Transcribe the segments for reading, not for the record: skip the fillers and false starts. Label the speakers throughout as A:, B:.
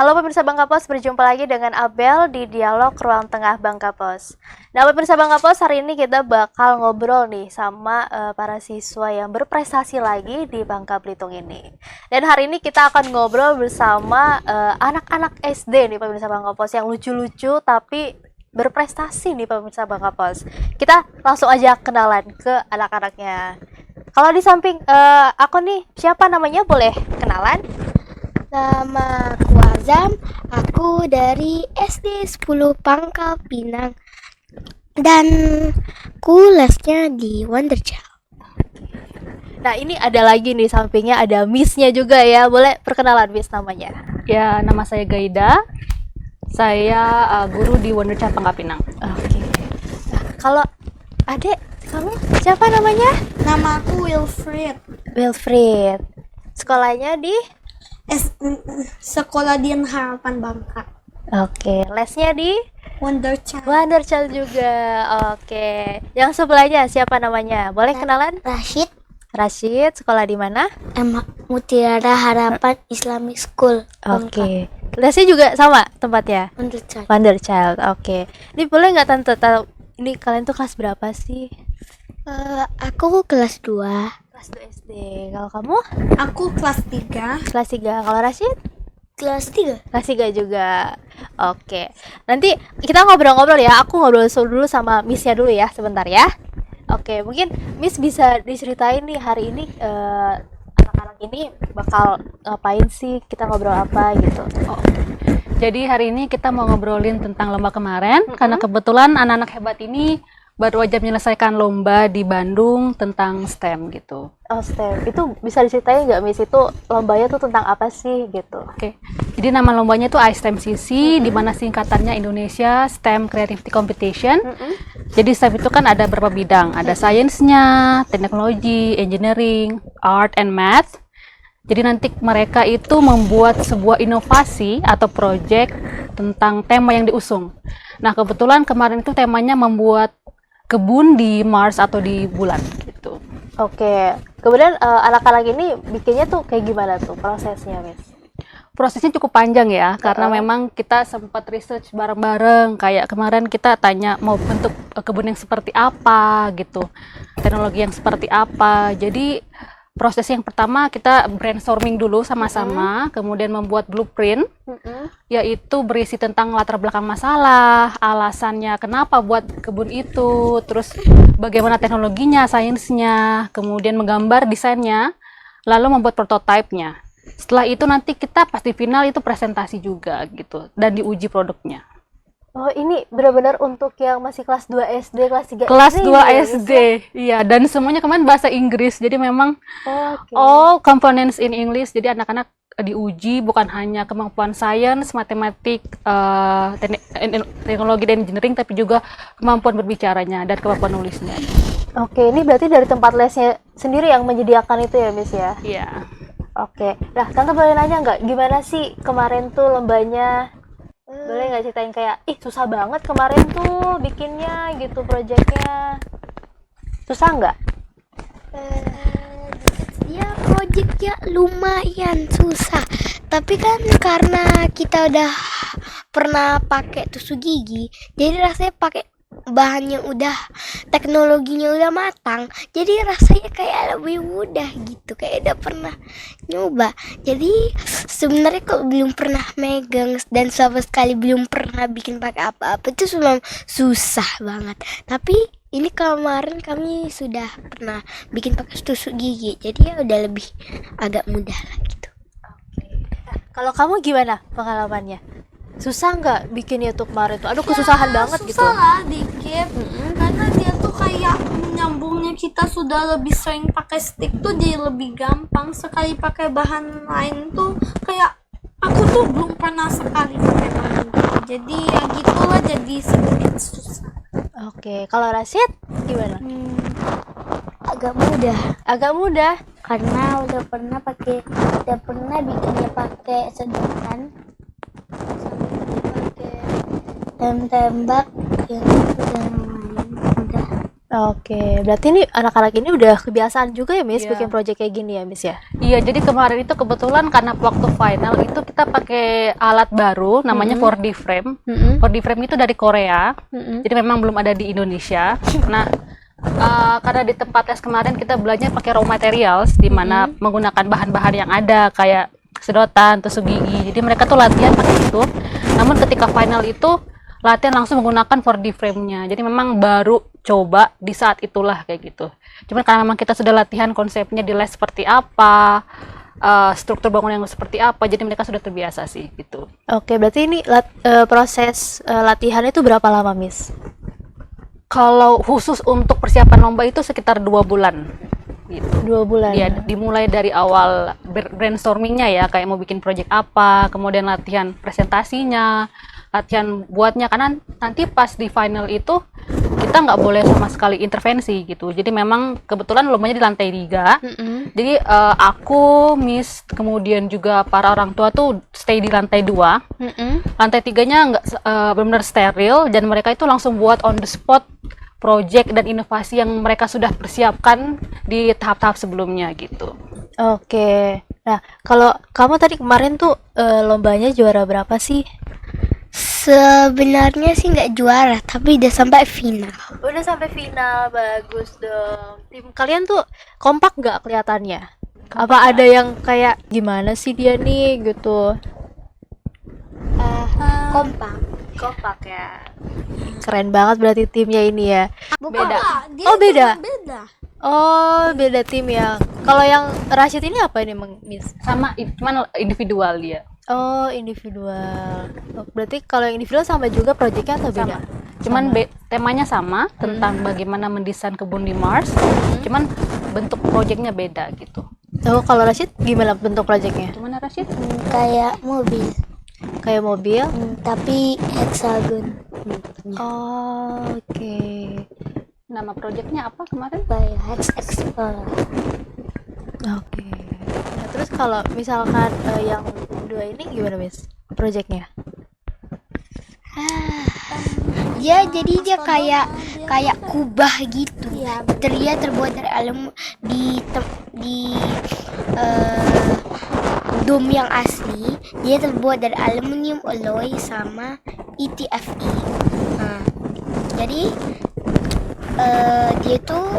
A: Halo pemirsa Bangka Pos, berjumpa lagi dengan Abel di Dialog Ruang Tengah Bangka Pos. Nah pemirsa Bangka Pos, hari ini kita bakal ngobrol nih sama para siswa yang berprestasi lagi di Bangka Belitung ini. Dan hari ini kita akan ngobrol bersama anak-anak SD nih pemirsa Bangka Pos yang lucu-lucu tapi berprestasi nih pemirsa Bangka Pos. Kita langsung aja kenalan ke anak-anaknya. Kalau di samping aku nih, siapa namanya? Boleh kenalan?
B: Nama aku Azam, aku dari SD 10 Pangkal Pinang dan aku lesnya di Wonderchild.
A: Nah ini ada lagi nih sampingnya ada Miss-nya juga ya. Boleh perkenalan Miss namanya?
C: Ya, nama saya Gaida. Saya guru di Wonderchild Pangkal Pinang.
A: Oke. Nah, kalau adek kamu siapa namanya?
B: Nama aku Wilfred.
A: Wilfried. Sekolahnya di
B: Sekolah Dian Harapan Bangka.
A: Oke, lesnya di
B: Wonderchild.
A: Wonderchild juga. Oke. Yang sebelahnya siapa namanya? Boleh kenalan?
B: Rashid,
A: Rashid, sekolah di mana?
B: Mutiara Harapan Islamic School.
A: Oke. Lesnya juga sama tempatnya?
B: Wonderchild.
A: Wonderchild. Oke. Ini boleh nggak tante tahu ini kalian tuh kelas berapa sih?
B: Aku kelas 2.
A: Kelas 2 SD. Kalau kamu?
B: Aku kelas 3.
A: Kelas 3. Kalau Rashid?
B: Kelas 3.
A: Kelas 3 juga. Oke. Nanti kita ngobrol-ngobrol ya. Aku ngobrol dulu sama Miss-nya dulu ya, sebentar ya. Oke, mungkin Miss bisa diceritain nih hari ini anak-anak ini bakal ngapain sih? Kita ngobrol apa gitu.
C: Jadi hari ini kita mau ngobrolin tentang lomba kemarin, karena kebetulan anak-anak hebat ini baru aja menyelesaikan lomba di Bandung tentang STEM gitu.
A: Oh, STEM. Itu bisa diceritain nggak Miss? Itu lombanya tuh tentang apa sih gitu?
C: Oke. Jadi nama lombanya tuh iSTEM CC, di mana singkatannya Indonesia STEM Creativity Competition. Jadi STEM itu kan ada beberapa bidang, ada sainsnya, teknologi, engineering, art and math. Jadi nanti mereka itu membuat sebuah inovasi atau project tentang tema yang diusung. Nah, kebetulan kemarin itu temanya membuat kebun di Mars atau di bulan gitu.
A: Oke. Kemudian anak-anak ini bikinnya tuh kayak gimana tuh prosesnya, Miss?
C: Prosesnya cukup panjang ya, karena memang kita sempat research bareng-bareng. Kayak kemarin kita tanya mau bentuk kebun yang seperti apa gitu, teknologi yang seperti apa. Jadi proses yang pertama kita brainstorming dulu sama-sama, kemudian membuat blueprint, yaitu berisi tentang latar belakang masalah, alasannya kenapa buat kebun itu, terus bagaimana teknologinya, sainsnya, kemudian menggambar desainnya, lalu membuat prototipe-nya. Setelah itu nanti kita pasti final itu presentasi juga gitu, dan diuji produknya.
A: Oh, ini benar-benar untuk yang masih kelas 2 SD, kelas 3
C: Kelas
A: SD
C: 2
A: ya, Miss,
C: SD,
A: ya?
C: iya, dan semuanya kemarin bahasa Inggris, jadi memang
A: Oke.
C: all components in English, jadi anak-anak diuji bukan hanya kemampuan sains, matematik, teknologi dan engineering, tapi juga kemampuan berbicaranya dan kemampuan nulisnya.
A: Oke, ini berarti dari tempat lesnya sendiri yang menyediakan itu ya, Miss ya?
C: Iya.
A: Oke. Nah, Tante boleh nanya nggak, gimana sih kemarin tuh lombanya? Boleh nggak ceritain kayak, ih susah banget kemarin tuh bikinnya gitu, proyeknya. Susah nggak?
B: Ya proyeknya lumayan susah, tapi kan karena kita udah pernah pakai tusuk gigi, jadi rasanya pakai bahannya udah, teknologinya udah matang, jadi rasanya kayak lebih mudah gitu, kayak udah pernah nyoba. Jadi sebenarnya kalau belum pernah megang dan sama sekali belum pernah bikin pakai apa-apa itu memang susah banget. Tapi ini kemarin kami sudah pernah bikin pakai tusuk gigi, jadi ya udah lebih agak mudah lah gitu.
A: Kalau kamu gimana pengalamannya? Susah nggak bikinnya tuh kemarin tuh? Aduh, kesusahan banget gitu.
D: Susah lah dikit, karena dia tuh kayak menyambungnya, kita sudah lebih sering pakai stick tuh jadi lebih gampang. Sekali pakai bahan lain tuh kayak aku tuh belum pernah sekali pakai bahan itu, jadi ya gitulah, jadi sedikit susah.
A: Oke, kalau Rashid gimana?
B: Agak mudah
A: Agak mudah.
B: karena udah pernah bikinnya pakai sedotan, pakai tembak yang udah lumayan mudah.
A: Oke, berarti ini anak-anak ini udah kebiasaan juga ya, Miss,
C: Iya.
A: bikin project kayak gini ya, Miss ya?
C: Iya, jadi kemarin itu kebetulan karena waktu final itu kita pakai alat baru namanya 4D frame. 4D frame itu dari Korea, jadi memang belum ada di Indonesia. Nah, karena di tempat tes kemarin kita belajar pakai raw materials, di mana menggunakan bahan-bahan yang ada kayak sedotan, tusuk gigi. Jadi mereka tuh latihan pakai itu. Namun ketika final itu latihan langsung menggunakan 4D frame-nya. Jadi memang baru coba di saat itulah kayak gitu. Cuman karena memang kita sudah latihan konsepnya di les seperti apa, struktur bangunan yang seperti apa, jadi mereka sudah terbiasa sih gitu.
A: Oke, berarti ini proses latihan itu berapa lama, Miss?
C: Kalau khusus untuk persiapan lomba itu sekitar 2 bulan gitu.
A: 2 bulan.
C: Ya, dimulai dari awal brainstormingnya ya, kayak mau bikin project apa, kemudian latihan presentasinya, latihan buatnya, karena nanti pas di final itu kita nggak boleh sama sekali intervensi gitu. Jadi memang kebetulan lombanya di lantai 3. Jadi aku, Miss, kemudian juga para orang tua tuh stay di lantai 2. Lantai 3-nya nggak benar-benar steril, dan mereka itu langsung buat on the spot project dan inovasi yang mereka sudah persiapkan di tahap-tahap sebelumnya gitu.
A: Oke. Nah, kalau kamu tadi kemarin tuh lombanya juara berapa sih?
B: Sebenarnya sih nggak juara, tapi udah sampai final.
A: Udah sampai final, bagus dong. Tim kalian tuh kompak nggak kelihatannya? Apa ada yang kayak gimana sih dia nih gitu?
B: Kompak.
A: Kompak ya. Keren banget berarti timnya ini ya.
C: Beda.
A: Oh, beda.
D: Beda.
A: Oh, beda tim ya. Kalau yang Rashid ini apa ini, Miss?
C: Sama, cuman individual dia.
A: Oh, individual. Oh, berarti kalau yang individual sama juga proyeknya atau beda?
C: Cuman temanya sama, tentang bagaimana mendesain kebun di Mars. Cuman bentuk proyeknya beda gitu.
A: Oh, kalau Rashid gimana bentuk proyeknya?
C: Cuman Rashid
B: Kayak mobil,
A: Kayak mobil?
B: tapi hexagon.
A: Oh, oke.
C: nama proyeknya apa kemarin?
B: Kayak Hex Explorer.
A: Oke. Nah, terus kalau misalkan yang dua ini gimana, Miss? Proyeknya?
B: Ya, jadi dia kayak kubah gitu. Dia terbuat dari aluminium di dom yang asli. Dia terbuat dari aluminium alloy sama ETFE. Nah, jadi dia tuh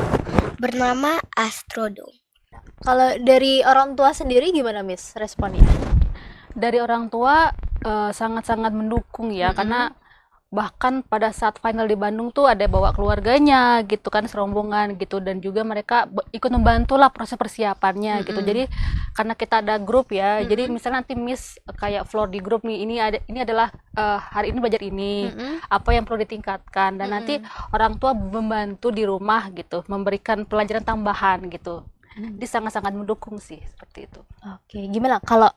B: bernama Astrodome.
A: Kalau dari orang tua sendiri gimana, Miss, responnya?
C: Dari orang tua sangat-sangat mendukung ya, karena bahkan pada saat final di Bandung tuh ada bawa keluarganya gitu kan, serombongan gitu, dan juga mereka ikut membantu lah proses persiapannya gitu. Jadi karena kita ada grup ya, jadi misalnya nanti Miss kayak floor di grup nih, ini adalah hari ini belajar ini, apa yang perlu ditingkatkan, dan nanti orang tua membantu di rumah gitu, memberikan pelajaran tambahan gitu. Jadi sangat-sangat mendukung sih seperti itu.
A: Oke, gimana kalau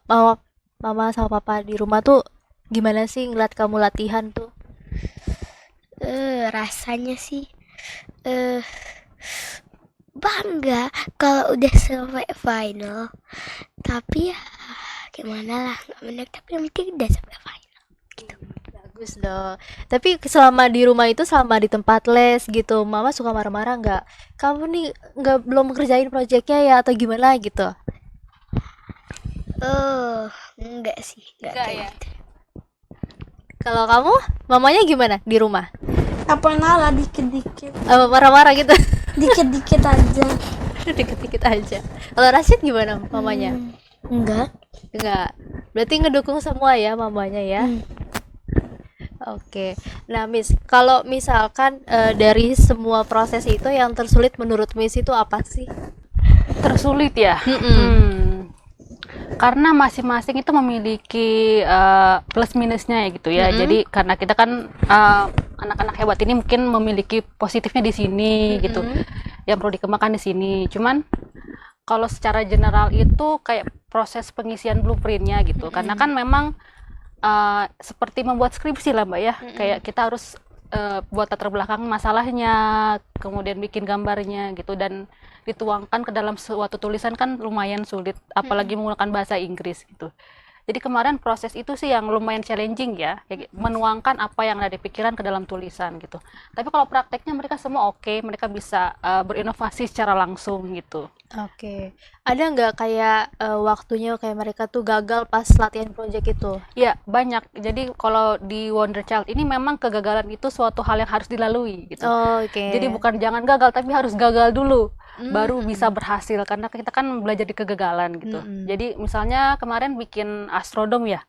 A: mama sama papa di rumah tuh gimana sih ngeliat kamu latihan tuh?
B: Rasanya sih bangga kalau udah sampai final, tapi ya gimana lah, nggak menang, tapi yang penting udah sampai final gitu.
A: Bagus dong. Tapi selama di rumah itu, selama di tempat les gitu, mama suka marah-marah nggak? Kamu nih belum ngerjain proyeknya ya atau gimana gitu?
B: Enggak sih, enggak
C: Enggak
B: kayak
C: ya?
B: gitu.
A: Kalau kamu, mamanya gimana di rumah?
D: Gak pernah lah, dikit-dikit.
A: Marah-marah gitu?
D: Dikit-dikit aja.
A: Dikit-dikit aja. Kalau Rashid gimana mamanya?
B: Enggak.
A: Enggak. Berarti ngedukung semua ya mamanya ya? Oke. Nah, Miss, kalau misalkan dari semua proses itu yang tersulit menurut Miss itu apa sih?
C: Tersulit ya? Karena masing-masing itu memiliki plus minusnya ya gitu ya. Jadi karena kita kan anak-anak hebat ini mungkin memiliki positifnya di sini gitu, yang perlu dikembangkan di sini. Cuman kalau secara general itu kayak proses pengisian blueprintnya gitu, karena kan memang seperti membuat skripsi lah Mbak ya, kayak kita harus buat latar belakang masalahnya, kemudian bikin gambarnya gitu, dan dituangkan ke dalam suatu tulisan kan lumayan sulit, apalagi menggunakan bahasa Inggris gitu. Jadi kemarin proses itu sih yang lumayan challenging ya, kayak menuangkan apa yang ada di pikiran ke dalam tulisan gitu. Tapi kalau prakteknya mereka semua oke, mereka bisa berinovasi secara langsung gitu.
A: Oke. Ada nggak kayak waktunya kayak mereka tuh gagal pas latihan project itu?
C: Ya, banyak. Jadi kalau di Wonder Child ini memang kegagalan itu suatu hal yang harus dilalui gitu.
A: Oh, oke.
C: Jadi bukan jangan gagal, tapi harus gagal dulu baru
A: Mm-mm.
C: bisa berhasil, karena kita kan belajar di kegagalan gitu.
A: Mm-mm.
C: Jadi misalnya kemarin bikin Astrodome ya,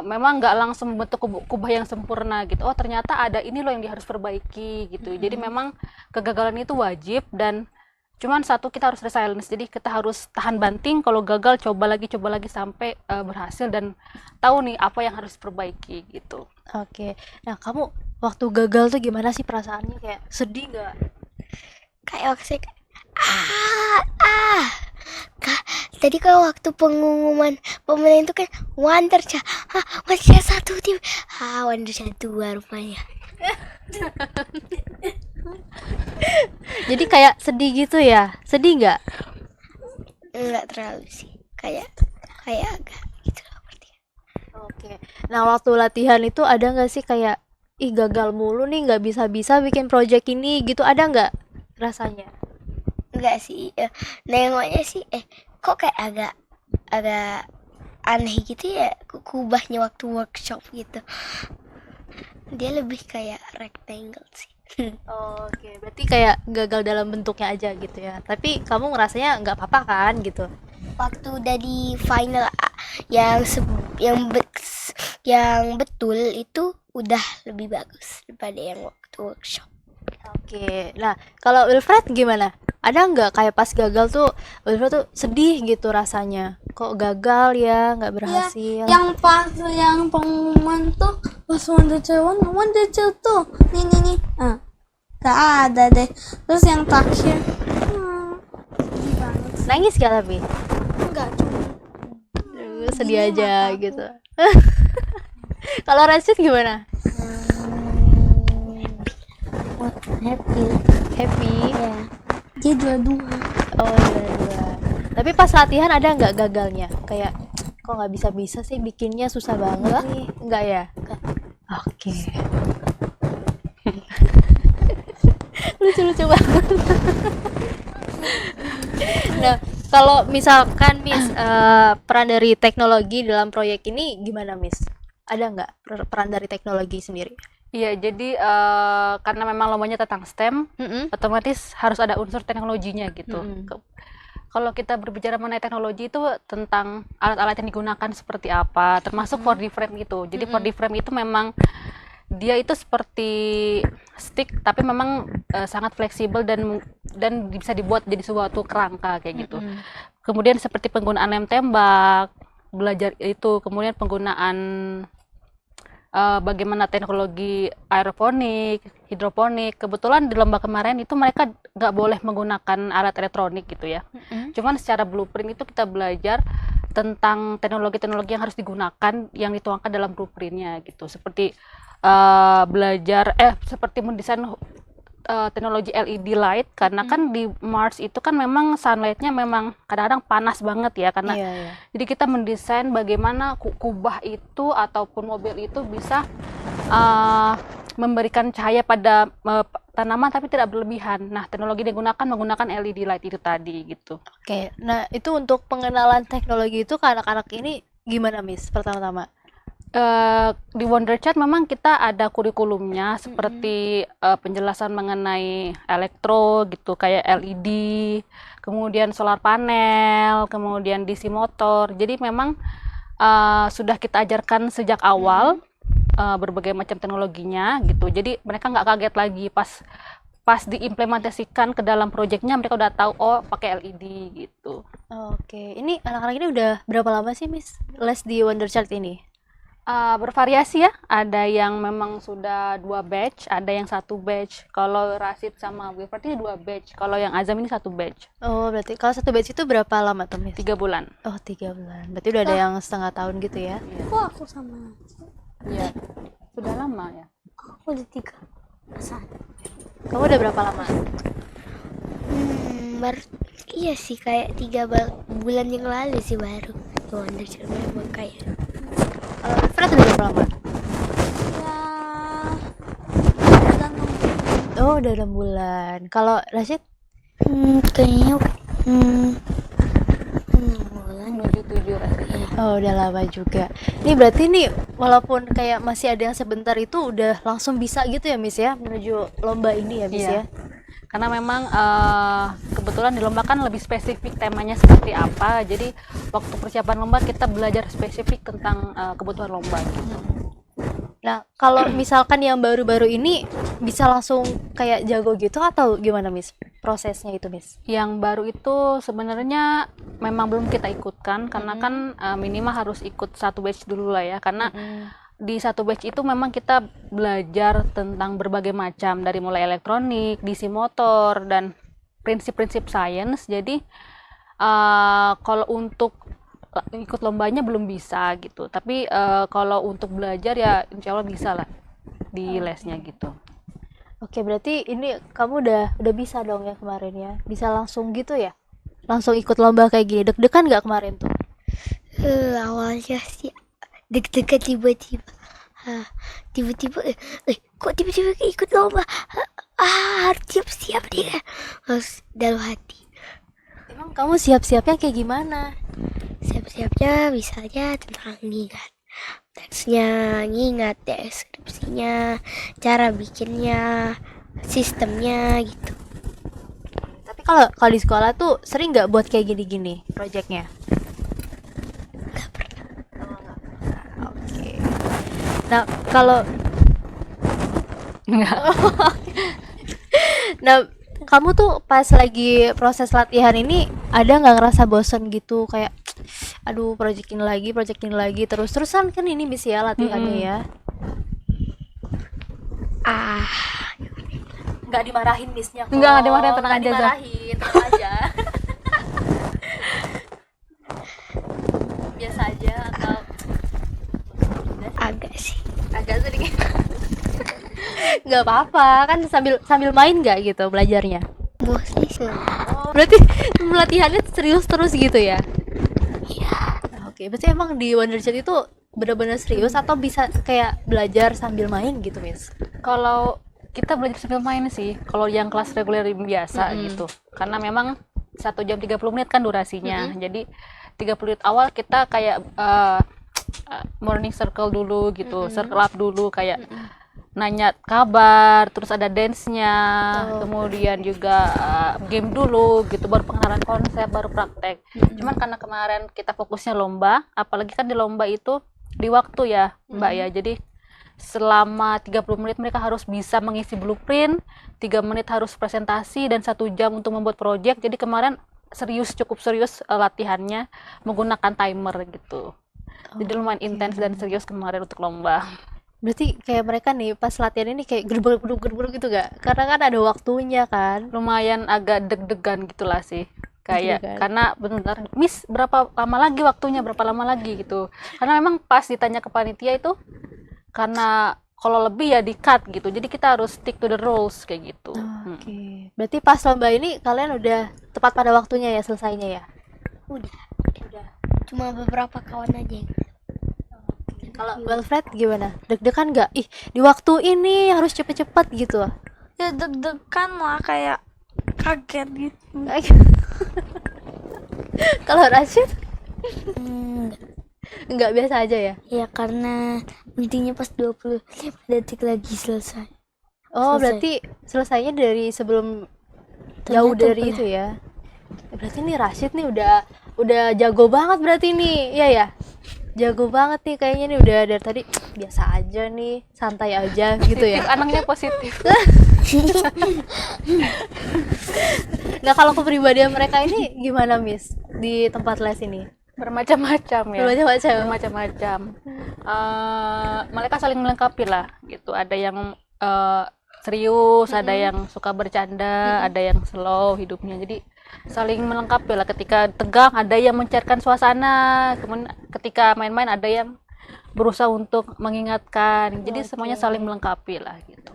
C: memang nggak langsung membentuk kubah yang sempurna gitu. Oh ternyata ada ini loh yang harus perbaiki gitu. Jadi memang kegagalan itu wajib, dan cuman satu, kita harus resilience. Jadi kita harus tahan banting, kalau gagal coba lagi sampai berhasil dan tahu nih apa yang harus perbaiki gitu.
A: Oke. Nah, kamu waktu gagal tuh gimana sih perasaannya? Kayak sedih nggak?
B: Kayak waktu saya ah tadi kalau waktu pengumuman pemenang itu kan Wonder Child, Wonder Child 1 tim, Wonder Child 2 rupanya.
A: Jadi kayak sedih gitu ya? Sedih nggak?
B: Enggak terlalu sih, kayak agak gitu lah berarti.
A: Oke. Nah, waktu latihan itu ada nggak sih kayak ih gagal mulu nih, nggak bisa-bisa bikin project ini gitu, ada nggak rasanya?
B: Enggak sih, nengoknya sih kok kayak agak aneh gitu ya, kubahnya waktu workshop gitu. Dia lebih kayak rectangle sih.
A: Oke, berarti kayak gagal dalam bentuknya aja gitu ya. Tapi kamu ngerasanya nggak apa-apa kan gitu?
B: Waktu udah di final yang betul itu udah lebih bagus daripada yang waktu workshop.
A: Oke. Nah, kalau Wilfred gimana? Ada nggak kayak pas gagal tuh Wilfred tuh sedih gitu rasanya? Kok gagal ya, nggak berhasil?
D: Yang pas yang pengumuman tuh pas Wonder Child tuh nih gak ada deh. Terus yang terakhir sedih banget sih.
A: Nangis gak tapi?
D: Enggak, cuma
A: Sedih
D: Gini
A: aja
D: mataku.
A: gitu. Kalau Rashid gimana?
B: Happy.
A: Happy.
B: Ya.
D: Dia dua-dua.
A: Oh iya. Tapi pas latihan ada nggak gagalnya? Kayak kok nggak bisa-bisa sih bikinnya susah banget nih? Enggak ya? Oke. Lucu-lucu banget. Nah, kalau misalkan Miss peran dari teknologi dalam proyek ini gimana Miss? Ada nggak peran dari teknologi sendiri?
C: Iya, jadi karena memang lombanya tentang STEM,
A: Mm-mm.
C: otomatis harus ada unsur teknologinya gitu.
A: Mm-mm.
C: Kalau kita berbicara mengenai teknologi itu tentang alat-alat yang digunakan seperti apa, termasuk 4D frame itu. Jadi 4D frame itu memang dia itu seperti stick, tapi memang sangat fleksibel dan bisa dibuat jadi suatu kerangka kayak gitu. Kemudian seperti penggunaan lem tembak, belajar itu, kemudian penggunaan bagaimana teknologi aeroponik, hidroponik. Kebetulan di lomba kemarin itu mereka nggak boleh menggunakan alat elektronik gitu ya. Cuman secara blueprint itu kita belajar tentang teknologi-teknologi yang harus digunakan, yang dituangkan dalam blueprintnya gitu. Seperti seperti mendesain teknologi LED light, karena kan di Mars itu kan memang sunlightnya memang kadang-kadang panas banget ya, karena
A: Iya.
C: jadi kita mendesain bagaimana kubah itu ataupun mobil itu bisa memberikan cahaya pada tanaman tapi tidak berlebihan. Nah, teknologi yang digunakan menggunakan LED light itu tadi gitu.
A: Oke. Nah, itu untuk pengenalan teknologi itu ke anak-anak ini gimana Miss pertama-tama?
C: Di Wonder Child memang kita ada kurikulumnya seperti penjelasan mengenai elektro gitu, kayak LED, kemudian solar panel, kemudian DC motor. Jadi memang sudah kita ajarkan sejak awal berbagai macam teknologinya gitu. Jadi mereka nggak kaget lagi pas diimplementasikan ke dalam proyeknya, mereka udah tahu oh pakai LED gitu.
A: Oke. Ini anak-anak ini udah berapa lama sih Miss les di Wonder Child ini?
C: Bervariasi ya, ada yang memang sudah 2 batch, ada yang 1 batch. Kalau Rashid sama Wilfred ini 2 batch, kalau yang Azam ini 1 batch.
A: Oh, berarti kalau satu batch itu berapa lama tuh Miss?
C: 3 bulan.
A: Oh, 3 bulan. Berarti udah ada yang setengah tahun gitu ya?
D: Kok aku sama
C: Iya, sudah lama ya.
D: aku udah 3 perasaan.
A: Kamu udah berapa lama?
B: Iya sih, kayak 3 bulan yang lalu sih baru. Wonder Cermin Bangka ya.
A: Kalau Fred udah berapa lama?
D: Ya, udah 6 bulan.
A: Oh, udah 6 bulan. Kalau Rashid?
B: Kayaknya 6 bulan.
C: Menuju 7 rasanya.
A: Oh, udah lama juga. Ini berarti nih, walaupun kayak masih ada yang sebentar itu udah langsung bisa gitu ya, Miss ya, menuju lomba ini ya, Miss
C: Iya.
A: ya.
C: Karena memang kebetulan di lomba kan lebih spesifik temanya seperti apa, jadi waktu persiapan lomba kita belajar spesifik tentang kebutuhan lomba gitu.
A: Nah, kalau misalkan yang baru-baru ini bisa langsung kayak jago gitu atau gimana, Miss? Prosesnya itu, Miss.
C: Yang baru itu sebenarnya memang belum kita ikutkan karena kan minimal harus ikut satu batch dulu lah ya, karena di satu batch itu memang kita belajar tentang berbagai macam, dari mulai elektronik, DC motor, dan prinsip-prinsip sains. Jadi kalau untuk ikut lombanya belum bisa gitu, tapi kalau untuk belajar ya insya Allah bisa lah di lesnya gitu.
A: Oke, berarti ini kamu udah bisa dong ya kemarin ya? Bisa langsung gitu ya? Langsung ikut lomba kayak gini. Deg-degan nggak kemarin tuh?
B: Awalnya sih deg-degan, tiba-tiba kok tiba-tiba ikut lomba, harus siap-siap nih kan. Terus dalam hati
A: Emang kamu siap-siapnya kayak gimana?
B: siap-siapnya misalnya tentang ngingat teksnya, ngingat deskripsinya, cara bikinnya, sistemnya gitu.
A: Tapi kalau di sekolah tuh sering nggak buat kayak gini-gini proyeknya?
B: Nggak pernah.
A: Oke. Nah, kalau
C: Enggak.
A: nah kamu tuh pas lagi proses latihan ini ada nggak ngerasa bosen gitu kayak aduh project ini lagi terus-terusan kan ini Miss ya latihannya ya? Nggak dimarahin Missnya kok.
C: Nggak dimarahin, tenang
A: Nggak
C: aja, Zah.
A: dimarahin, tenang aja. Biasa aja atau
B: Agak sih.
A: agak sedikit. Nggak apa-apa kan sambil main nggak gitu belajarnya?
B: Mostly sih.
A: Oh, berarti latihannya serius terus gitu ya?
B: Iya.
A: Oke, berarti emang di Wonderjet itu benar-benar serius atau bisa kayak belajar sambil main gitu, Miss?
C: Kalau kita belajar sambil main sih, kalau yang kelas reguler biasa gitu, karena memang 1 jam 30 menit kan durasinya, jadi 30 menit awal kita kayak morning circle dulu gitu, circle up dulu kayak nanya kabar, terus ada dance-nya, kemudian juga game dulu gitu, baru pengenalan konsep, baru praktek. Cuman karena kemarin kita fokusnya lomba, apalagi kan di lomba itu di waktu ya Mbak ya, jadi selama 30 menit mereka harus bisa mengisi blueprint, 3 menit harus presentasi, dan 1 jam untuk membuat project. Jadi kemarin cukup serius latihannya menggunakan timer gitu. Jadi lumayan intens dan serius kemarin untuk lomba.
A: Berarti kayak mereka nih pas latihan ini kayak gerber gitu gak? Karena kan ada waktunya kan.
C: Lumayan agak deg-degan gitulah sih. Kayak
A: Deg-degan.
C: karena benar, Miss berapa lama lagi waktunya, berapa lama lagi gitu. Karena memang pas ditanya ke panitia itu, karena kalau lebih ya di cut gitu. Jadi kita harus stick to the rules kayak gitu.
A: Oke. Berarti pas lomba ini kalian udah tepat pada waktunya ya selesainya ya?
B: Udah. Cuma beberapa kawan aja yang
A: Kalau Wilfred gimana? Deg-degan nggak? Ih, di waktu ini harus cepet-cepet gitu.
D: Ya deg-degan lah, kayak kaget gitu.
A: Kalau Rashid
B: enggak.
A: nggak, biasa aja ya?
B: Ya karena intinya pas 20 detik lagi selesai.
A: Oh,
B: Selesai.
A: berarti selesainya dari sebelum
B: Ternyata
A: jauh dari
B: udah.
A: itu ya. Berarti nih Rashid nih udah jago banget berarti nih. Iya ya? Jago banget nih kayaknya nih, udah dari tadi biasa aja nih, santai aja gitu ya.
C: Anaknya positif.
A: Nah, kalau kepribadian mereka ini gimana, Miss? Di tempat les ini?
C: Bermacam-macam ya.
A: Bermacam-macam.
C: Bermacam-macam. Mereka saling melengkapi lah gitu. Ada yang serius, ada yang suka bercanda, ada yang slow hidupnya. Jadi saling melengkapi lah. Ketika tegang ada yang mencairkan suasana, kemudian ketika main-main ada yang berusaha untuk mengingatkan. Jadi semuanya saling melengkapi lah gitu.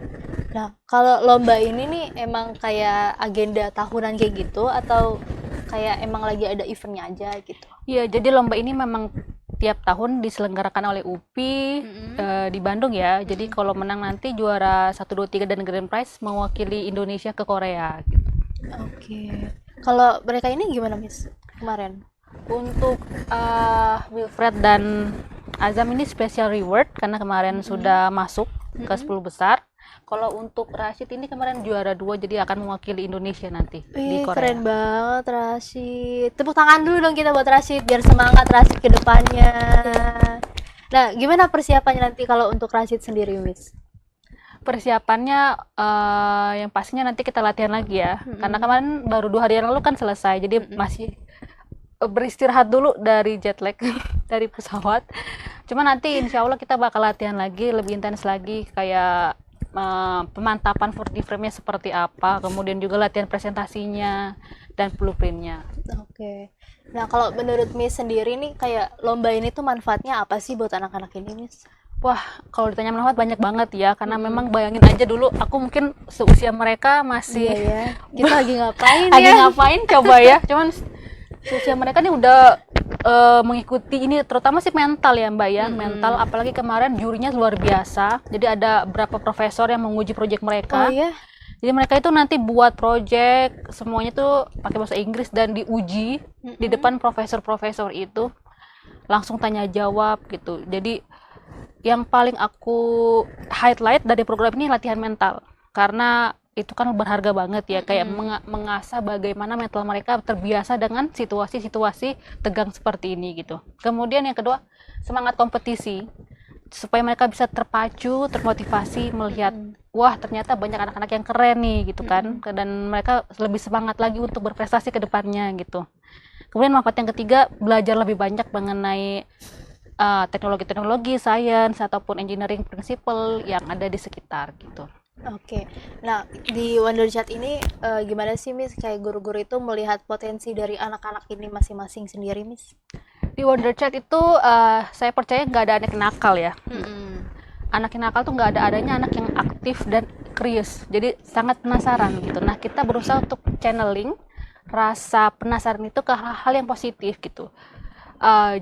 A: Nah, kalau lomba ini nih emang kayak agenda tahunan kayak gitu atau kayak emang lagi ada eventnya aja gitu?
C: Iya, jadi lomba ini memang tiap tahun diselenggarakan oleh UPI di Bandung ya. Jadi kalau menang nanti juara 1, 2, 3 dan grand prize mewakili Indonesia ke Korea gitu.
A: Oke. Kalau mereka ini gimana, Miss? Kemarin?
C: Untuk Wilfred dan Azam ini special reward karena kemarin sudah masuk ke 10 besar. Kalau untuk Rashid ini kemarin juara 2, jadi akan mewakili Indonesia nanti di Korea.
A: Keren banget Rashid. Tepuk tangan dulu dong kita buat Rashid biar semangat Rashid ke depannya. Nah, gimana persiapannya nanti kalau untuk Rashid sendiri, Miss?
C: Persiapannya yang pastinya nanti kita latihan lagi ya. Karena kemarin baru 2 hari yang lalu kan selesai, jadi masih beristirahat dulu dari jet lag dari pesawat. Cuma nanti insya Allah kita bakal latihan lagi, lebih intens lagi, kayak pemantapan 40 frame-nya seperti apa, kemudian juga latihan presentasinya dan blueprint-nya.
A: Oke. Nah, kalau menurut Miss sendiri nih kayak lomba ini tuh manfaatnya apa sih buat anak-anak ini, Miss?
C: Wah, kalau ditanya manfaat banyak banget ya, karena memang bayangin aja dulu aku mungkin seusia mereka masih
A: Iya ya. Kita lagi ngapain
C: lagi
A: ya?
C: ngapain coba ya. Cuman seusia mereka nih udah mengikuti ini, terutama sih mental ya Mbak ya, mental, apalagi kemarin jurinya luar biasa. Jadi ada beberapa profesor yang menguji proyek mereka.
A: Oh iya.
C: Jadi mereka itu nanti buat proyek semuanya tuh pakai bahasa Inggris dan diuji di depan profesor-profesor itu, langsung tanya jawab gitu. Jadi yang paling aku highlight dari program ini latihan mental, karena itu kan berharga banget ya, kayak mengasah bagaimana mental mereka terbiasa dengan situasi-situasi tegang seperti ini gitu. Kemudian yang kedua, semangat kompetisi, supaya mereka bisa terpacu, termotivasi melihat wah ternyata banyak anak-anak yang keren nih gitu kan, dan mereka lebih semangat lagi untuk berprestasi ke depannya gitu. Kemudian manfaat yang ketiga, belajar lebih banyak mengenai teknologi-teknologi, sains ataupun engineering principle yang ada di sekitar gitu.
A: Oke. Nah, di Wonderchat ini gimana sih, Miss? Kayak guru-guru itu melihat potensi dari anak-anak ini masing-masing sendiri, Miss?
C: Di Wonderchat itu saya percaya nggak ada anak yang nakal ya. Anak yang nakal tuh nggak adanya anak yang aktif dan curious. Jadi sangat penasaran gitu. Nah, kita berusaha untuk channeling rasa penasaran itu ke hal-hal yang positif gitu.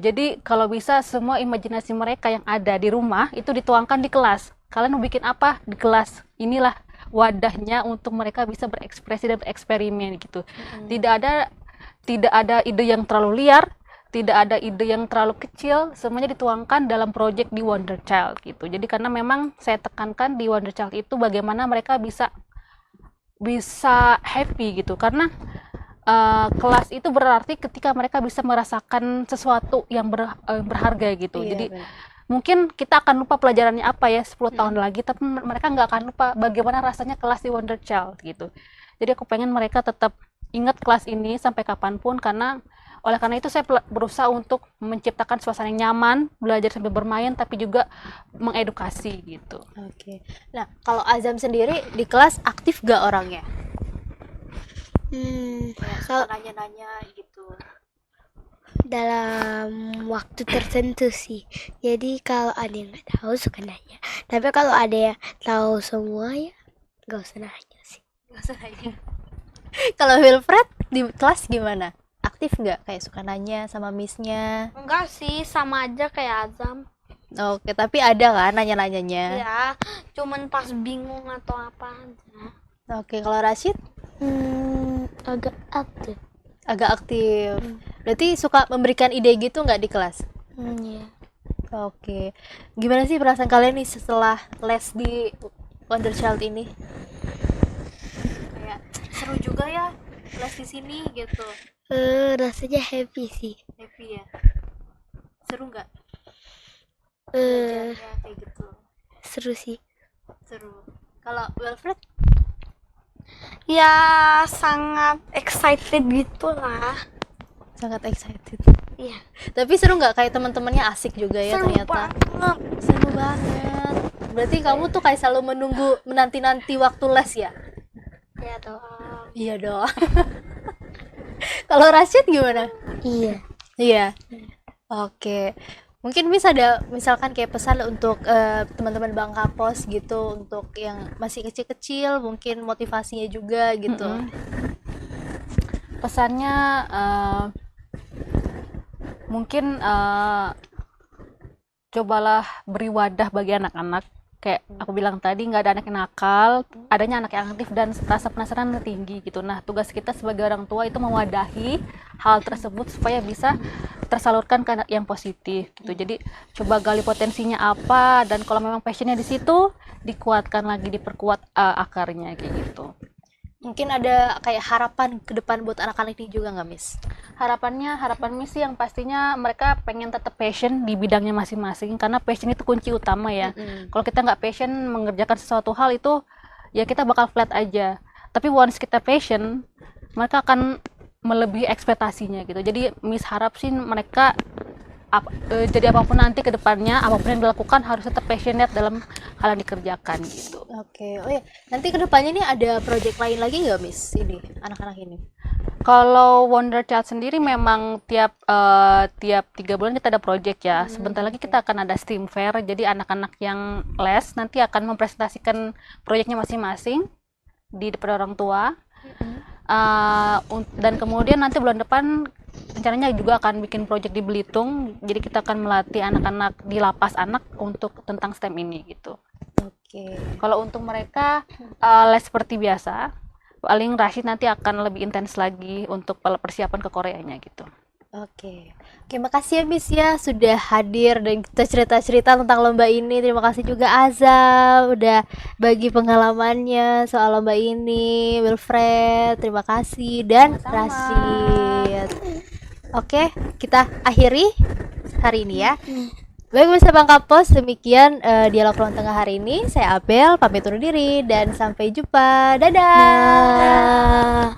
C: Jadi kalau bisa semua imajinasi mereka yang ada di rumah itu dituangkan di kelas. Kalian mau bikin apa di kelas? Inilah wadahnya untuk mereka bisa berekspresi dan bereksperimen gitu. Tidak ada ide yang terlalu liar, tidak ada ide yang terlalu kecil, semuanya dituangkan dalam proyek di Wonder Child gitu. Jadi karena memang saya tekankan di Wonder Child itu bagaimana mereka bisa happy gitu, karena kelas itu berarti ketika mereka bisa merasakan sesuatu yang berharga gitu.
A: Iya,
C: Jadi
A: benar.
C: mungkin kita akan lupa pelajarannya apa ya 10 tahun lagi, tapi mereka nggak akan lupa bagaimana rasanya kelas di Wonder Child gitu. Jadi aku pengen mereka tetap ingat kelas ini sampai kapanpun, karena oleh karena itu saya berusaha untuk menciptakan suasana yang nyaman, belajar sambil bermain, tapi juga mengedukasi gitu.
A: Oke. Nah, kalau Azam sendiri di kelas aktif gak orangnya? Kayak suka nanya-nanya gitu.
B: Dalam waktu tertentu sih. Jadi kalau ada yang nggak tahu suka nanya. Tapi kalau ada yang tahu semua ya nggak usah nanya sih.
A: Gak usah nanya. Kalau Wilfred di kelas gimana? Aktif nggak? Kayak suka nanya sama Miss-nya?
D: Enggak sih, sama aja kayak Azam.
A: Oke, tapi ada kan nanya-nanyanya?
D: Ya, cuman pas bingung atau apa aja.
A: Oke, kalau Rashid
B: Agak aktif.
A: agak aktif. Berarti suka memberikan ide gitu nggak di kelas?
B: Iya.
A: Oke. Gimana sih perasaan kalian nih setelah les di Wonder Child ini? Kayak seru juga ya les di sini gitu.
B: Rasanya happy sih.
A: Happy ya. Seru nggak?
B: Eh,
A: Belajarnya kayak gitu.
B: Seru sih.
A: Seru. Kalau Wilfred?
D: Ya, sangat excited gitu lah.
A: Sangat excited.
D: Iya.
A: Tapi seru nggak, kayak teman-temannya asik juga ya
D: Seru
A: ternyata?
D: banget.
A: Seru banget. Berarti kamu tuh kayak selalu menunggu menanti-nanti waktu les ya?
D: Ya dong.
A: Iya dong. Kalau Rashid gimana?
B: Iya.
A: Iya. Oke. Mungkin bisa ada misalkan kayak pesan untuk teman-teman Bangka Pos gitu, untuk yang masih kecil-kecil, mungkin motivasinya juga gitu.
C: Pesannya mungkin cobalah beri wadah bagi anak-anak. Kayak aku bilang tadi, nggak ada anak yang nakal, adanya anak yang aktif dan rasa penasaran tinggi gitu. Nah, tugas kita sebagai orang tua itu mewadahi hal tersebut supaya bisa tersalurkan ke anak yang positif gitu. Jadi coba gali potensinya apa, dan kalau memang passionnya di situ, dikuatkan lagi, diperkuat akarnya kayak gitu.
A: Mungkin ada kayak harapan ke depan buat anak-anak ini juga nggak, Miss?
C: Harapan misi yang pastinya mereka pengen tetap passion di bidangnya masing-masing, karena passion itu kunci utama ya. Kalau kita nggak passion mengerjakan sesuatu hal itu, ya kita bakal flat aja. Tapi once kita passion, mereka akan melebihi ekspektasinya gitu. Jadi Miss harap sih mereka jadi apapun nanti ke depannya, apapun yang dilakukan harus tetap passionate dalam hal yang dikerjakan gitu.
A: Oke, oh ya, nanti kedepannya nih ada project lain lagi nggak, Miss? Ini anak-anak ini.
C: Kalau Wonder Child sendiri memang tiap 3 bulan kita ada project ya. Sebentar lagi kita akan ada STEAM Fair. Jadi anak-anak yang les nanti akan mempresentasikan proyeknya masing-masing di depan orang tua. Dan kemudian nanti bulan depan rencananya juga akan bikin project di Belitung. Jadi kita akan melatih anak-anak di lapas anak untuk tentang STEM ini gitu.
A: Oke.
C: Kalau untuk mereka les seperti biasa, paling Rashid nanti akan lebih intens lagi untuk persiapan ke Koreanya gitu.
A: Oke, makasih ya Miss ya sudah hadir dan kita cerita-cerita tentang lomba ini. Terima kasih juga Azam udah bagi pengalamannya soal lomba ini. Wilfred, terima kasih, dan Rashid. Oke, kita akhiri hari ini ya. Baik pemirsa Bangkapos, demikian dialog ruang tengah hari ini. Saya Abel, pamit undur diri dan sampai jumpa. Dadah.